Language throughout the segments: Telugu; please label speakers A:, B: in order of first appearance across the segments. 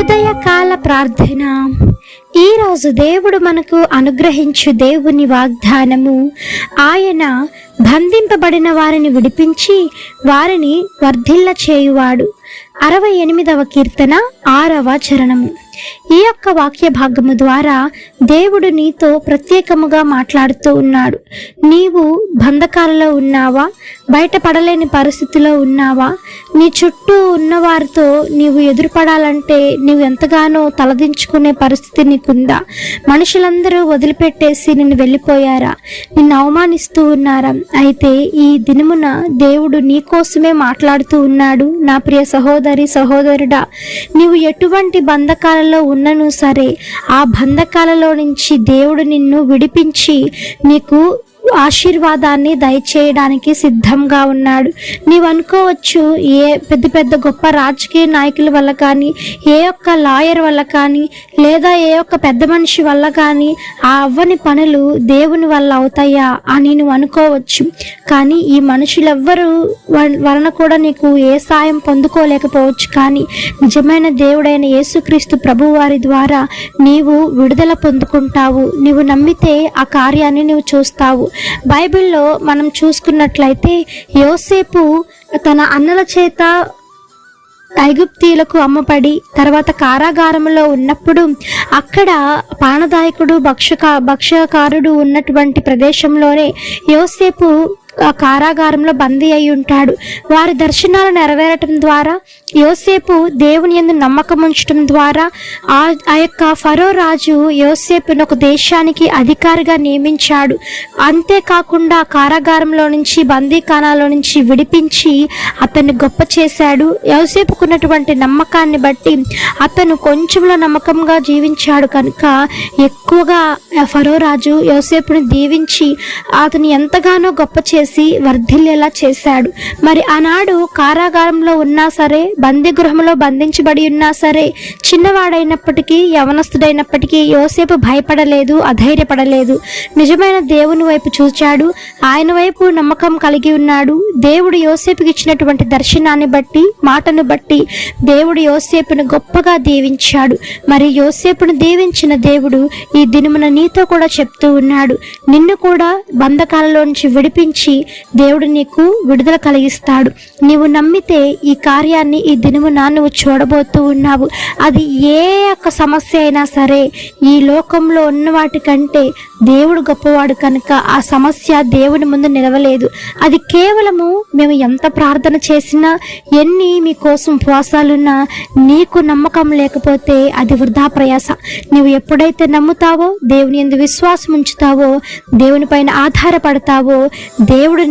A: ఉదయకాల ప్రార్థన. ఈరోజు దేవుడు మనకు అనుగ్రహించు దేవుని వాగ్దానము, ఆయన బంధింపబడిన వారిని విడిపించి వారిని వర్ధిల్ల చేయువాడు. 68వ కీర్తన 6వ చరణము. ఈ యొక్క వాక్య భాగము ద్వారా దేవుడు నీతో ప్రత్యేకముగా మాట్లాడుతూ ఉన్నాడు. నీవు బంధకాలలో ఉన్నావా? బయటపడలేని పరిస్థితిలో ఉన్నావా? నీ చుట్టూ ఉన్నవారితో నీవు ఎదురుపడాలంటే నీవు ఎంతగానో తలదించుకునే పరిస్థితి నీకుందా? మనుషులందరూ వదిలిపెట్టేసి నిన్ను వెళ్ళిపోయారా? నిన్ను అవమానిస్తూ ఉన్నారా? అయితే ఈ దినమున దేవుడు నీ కోసమే మాట్లాడుతూ ఉన్నాడు. నా ప్రియ సహోదరి సహోదరుడా, నీవు ఎటువంటి బంధకాలలో ఉన్నను సరే, ఆ బంధకాలలో నుంచి దేవుడు నిన్ను విడిపించి నీకు ఆశీర్వాదాన్ని దయచేయడానికి సిద్ధంగా ఉన్నాడు. నీవు అనుకోవచ్చు, ఏ పెద్ద పెద్ద గొప్ప రాజకీయ నాయకుల వల్ల కానీ, ఏ ఒక్క లాయర్ వల్ల కానీ, లేదా ఏ ఒక్క పెద్ద మనిషి వల్ల కానీ ఆ అవ్వని పనులు దేవుని వల్ల అవుతాయా అని నువ్వు అనుకోవచ్చు. కానీ ఈ మనుషులెవ్వరూ వలన కూడా నీకు ఏ సాయం పొందుకోలేకపోవచ్చు. కానీ నిజమైన దేవుడైన యేసుక్రీస్తు ప్రభు వారి ద్వారా నీవు విడుదల పొందుకుంటావు. నీవు నమ్మితే ఆ కార్యాన్ని నువ్వు చూస్తావు. బైబిల్లో మనం చూసుకున్నట్లయితే యోసేపు తన అన్నల చేత ఐగుప్తీయులకు అమ్మపడి తర్వాత కారాగారంలో ఉన్నప్పుడు అక్కడ పానదాయకుడు భక్ష్యకారుడు ఉన్నటువంటి ప్రదేశంలోనే యోసేపు కారాగారంలో బందీ అయి ఉంటాడు. వారి దర్శనాలు నెరవేరటం ద్వారా, యోసేపు దేవుని యందు నమ్మకం ఉంచడం ద్వారా ఆ యొక్క ఫరో రాజు యోసేపును ఒక దేశానికి అధికారిగా నియమించాడు. అంతేకాకుండా కారాగారంలో నుంచి, బందీఖానాలో నుంచి విడిపించి అతన్ని గొప్ప చేశాడు. యోసేపుకున్నటువంటి నమ్మకాన్ని బట్టి అతను కొంచెంలో నమ్మకంగా జీవించాడు కనుక ఎక్కువగా ఫరో రాజు యోసేపుని దీవించి అతను ఎంతగానో గొప్ప చేసి వర్ధిల్లేలా చేశాడు. మరి ఆనాడు కారాగారంలో ఉన్నా సరే, బందీ గృహంలో బంధించబడి ఉన్నా సరే, చిన్నవాడైనప్పటికీ యవనస్తుడైనప్పటికీ యోసేపు భయపడలేదు, అధైర్యపడలేదు. నిజమైన దేవుని వైపు చూచాడు, ఆయన వైపు నమ్మకం కలిగి ఉన్నాడు. దేవుడు యోసేపుకి ఇచ్చినటువంటి దర్శనాన్ని బట్టి, మాటను బట్టి దేవుడు యోసేపును గొప్పగా దీవించాడు. మరి యోసేపును దీవించిన దేవుడు ఈ దినమున నీతో కూడా చెప్తూ ఉన్నాడు, నిన్ను కూడా బంధకాలలో నుంచి విడిపించి దేవుడు నీకు విడుదల కలిగిస్తాడు. నీవు నమ్మితే ఈ కార్యాన్ని ఈ దినమున నువ్వు చూడబోతూ ఉన్నావు. అది ఏ ఒక్క సమస్య అయినా సరే, ఈ లోకంలో ఉన్న వాటికంటే దేవుడు గొప్పవాడు కనుక ఆ సమస్య దేవుని ముందు నిలవలేదు. అది కేవలము మేము ఎంత ప్రార్థన చేసినా, ఎన్ని మీకోసం ఉపవాసాలున్నా నీకు నమ్మకం లేకపోతే అది వృధా ప్రయాస. నువ్వు ఎప్పుడైతే నమ్ముతావో, దేవుని యందు విశ్వాసం ఉంచుతావో, దేవుని పైన ఆధారపడతావో, దేవుడు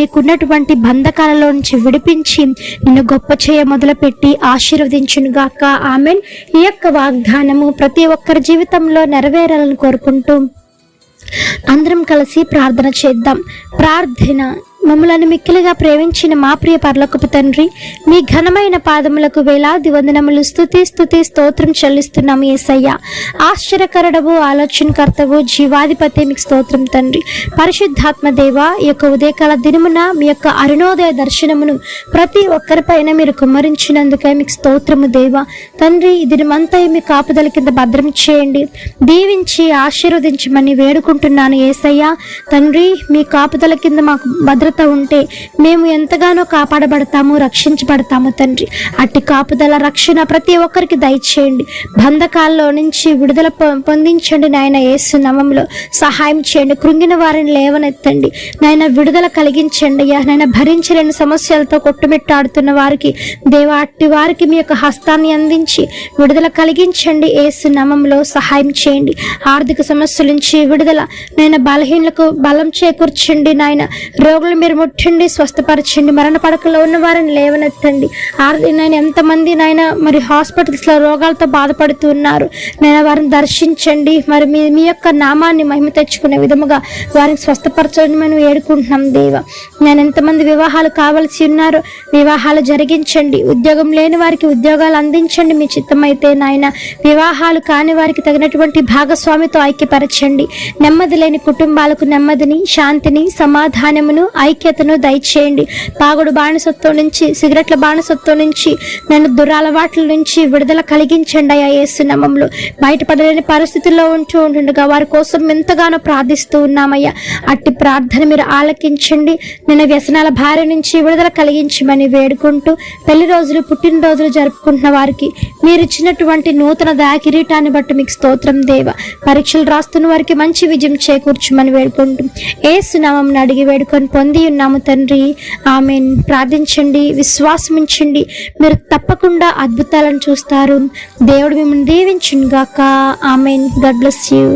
A: నీకున్నటువంటి బంధకాలలో నుంచి విడిపించి నిన్ను గొప్ప చేయ మొదలుపెట్టి ఆశీర్వదించునుగాక. ఆమెన్. ఈ యొక్క వాగ్దానము ప్రతి ఒక్కరి జీవితంలో నెరవేరాలని కోరుకుంటూ అందరం కలిసి ప్రార్థన చేద్దాం. ప్రార్థన. మమ్మలను మిక్కిలిగా ప్రేమించిన మా ప్రియ పరలోకపు తండ్రి, మీ ఘనమైన పాదములకు వేలాది వందనములు, స్తుతి స్తోత్రం చెల్లిస్తున్నాము యేసయ్య. ఆశ్చర్యకరుడవు, ఆలోచనకర్తవు, జీవాధిపతి మీకు స్తోత్రం తండ్రి. పరిశుద్ధాత్మ దేవ, ఈ యొక్క ఉదయకాల దినమున మీ యొక్క అరుణోదయ దర్శనమును ప్రతి ఒక్కరిపైన మీరు కుమ్మరించినందుకే మీకు స్తోత్రము దేవ. తండ్రి, ఈ దినమంతా మీ కాపుదల కింద భద్రం చేయండి, దీవించి ఆశీర్వదించమని వేడుకుంటున్నాను యేసయ్య. తండ్రి, మీ కాపుదల కింద మాకు భద్రత ఉంటే మేము ఎంతగానో కాపాడబడతాము, రక్షించబడతాము తండ్రి. అట్టి కాపుదల, రక్షణ ప్రతి ఒక్కరికి దయచేయండి. బంధకాల్లో నుంచి విడుదల పొందించండి నాయన. యేసు నామములో సహాయం చేయండి. కృంగిన వారిని లేవనెత్తండి నాయన, విడుదల కలిగించండి అయ్యా. నాయన, భరించలేని సమస్యలతో కొట్టుమిట్టాడుతున్న వారికి దేవ, అట్టి వారికి మీ యొక్క హస్తాన్ని అందించి విడుదల కలిగించండి. యేసు నామములో సహాయం చేయండి. ఆర్థిక సమస్యల నుంచి విడుదల నాయన, బలహీనలకు బలం చేకూర్చండి నాయన. రోగులు మీరు ముట్టండి, స్వస్థపరచండి. మరణ పడకలో ఉన్న వారిని లేవనెత్తండి. నాయన, ఎంతమంది నాయన మరి హాస్పిటల్స్లో రోగాలతో బాధపడుతూ ఉన్నారు నేను వారిని దర్శించండి. మరి మీ యొక్క నామాన్ని మహిమ తెచ్చుకునే విధముగా వారిని స్వస్థపరచండి మనం వేడుకుంటున్నాం దేవ. నేను ఎంతమంది వివాహాలు కావలసి ఉన్నారో వివాహాలు జరిగించండి. ఉద్యోగం లేని వారికి ఉద్యోగాలు అందించండి మీ చిత్తమైతే నాయన. వివాహాలు కాని వారికి తగినటువంటి భాగస్వామితో ఐక్యపరచండి. నెమ్మది లేని కుటుంబాలకు నెమ్మదిని, శాంతిని, సమాధానమును, ఐక్యతను దయచేయండి. తాగుడు బానిసత్వం నుంచి, సిగరెట్ల బానిసత్వం నుంచి, నన్ను దురలవాట్ల నుంచి విడుదల కలిగించండి అయ్యా యేసు నామములో. బయటపడలేని పరిస్థితుల్లో ఉంటుండగా వారి కోసం ఎంతగానో ప్రార్థిస్తూ ఉన్నామయ్యా. అట్టి ప్రార్థన మీరు ఆలకించండి. నిన్న వ్యసనాల భార్య నుంచి విడుదల కలిగించమని వేడుకుంటూ, పెళ్లి రోజులు పుట్టినరోజులు జరుపుకుంటున్న వారికి మీరు ఇచ్చినటువంటి నూతన కిరీటాన్ని బట్టి మీకు స్తోత్రం దేవ. పరీక్షలు రాస్తున్న వారికి మంచి విజయం చేకూర్చమని వేడుకుంటూ యేసు నామమున అడిగి వేడుకొని పొంది ఉన్నాము తండ్రి, ఆమేన్. ప్రార్థించండి, విశ్వాసమించండి, మీరు తప్పకుండా అద్భుతాలను చూస్తారు. దేవుడు మిమ్మల్ని దీవించును గాక. ఆమేన్. God bless you.